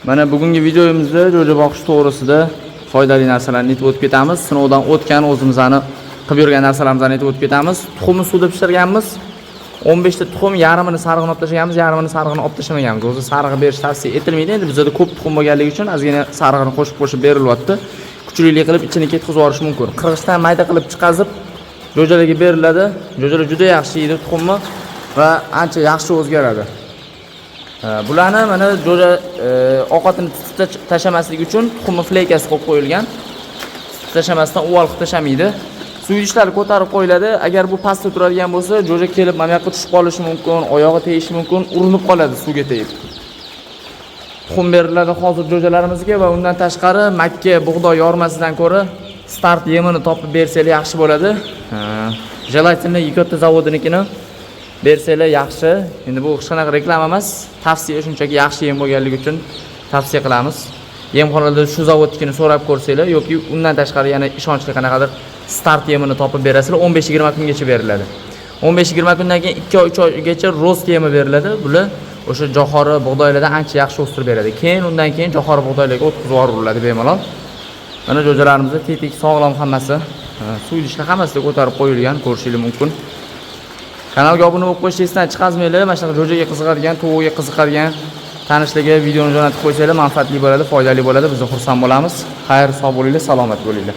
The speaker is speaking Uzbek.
Mana bugungi videomizda jo'ja boqish to'g'risida foydali narsalarni aytib o'tib ketamiz. Sinovdan o'tgan o'zimizning qilib yurgan narsalarimizni aytib o'tib ketamiz. Tuxumni suvda pishirganmiz. 15 ta tuxum, yarmini sarig'ini olib tashlaganmiz, yarmini sarig'ini olib tashlamaganmiz. O'zi sarig'i berish tavsiya etilmaydi. Endi bizda ko'p tuxum bo'lganligi uchun ozgina sarig'ini qo'shib berilyapti. Kuchlilik qilib ichini ketkizib yuborish mumkin. Qirg'ichdan mayda qilib chiqazib jo'jalarga beriladi. Jo'jalar juda yaxshi yeydi tuxumni va ancha yaxshi o'zgaradi. Bularni mana jo'ja ovqatini tutib tashlamaslik uchun tuxumni fleykasi qo'yib qo'yilgan. Tashlamasdan uval qilib tashamaydi. Suv idishlari ko'tarib qo'yiladi. Agar bu pastda turadigan bo'lsa, jo'ja kelib mana yoqqa tushib qolishi mumkin, oyog'i tegishi mumkin, urinib qoladi suvga tegib. Tuxum beriladi hozir jo'jalarimizga va undan tashqari makka bug'doy yormasidan ko'ra start yemini topib bersanglar yaxshi bo'ladi. Jelatinni Yigotda zavodinikini bersanglar yaxshi. Endi bu hech qanaqa reklama emas, tavsiya, shunchaki yaxshi yem bo'lganligi uchun tavsiya qilamiz. Yemxonada shu zavodnikini so'rab ko'rsanglar yoki undan tashqari yana ishonchli qanaqadir start yemini topib berasizlar, 15-20 kungacha beriladi. 15-20 kundan keyin 2-3 oygacha rost yemi beriladi. Bular o'sha jo'xori bug'doylardan ancha yaxshi o'stirib beradi. Keyin undan keyin jo'xori bug'doylarga o'tkazib yuboriladi bemalol. Mana jo'jalarimizda tetik, sog'lom hammasi, suv idishlar hammasida ko'tarib qo'yilgan, ko'rishingiz mumkin. Kanalga obuna bo'lib qo'yishingizni esdan chiqazmanglar. Mana shunaqa jo'jaga qiziqadigan, tavuqqa qiziqadigan tanishlarga videoni jo'natib qo'ysanglar manfaatli bo'ladi, foydali bo'ladi. Biz xursand bo'lamiz. Xayr, sog' bo'linglar, salomat bo'linglar.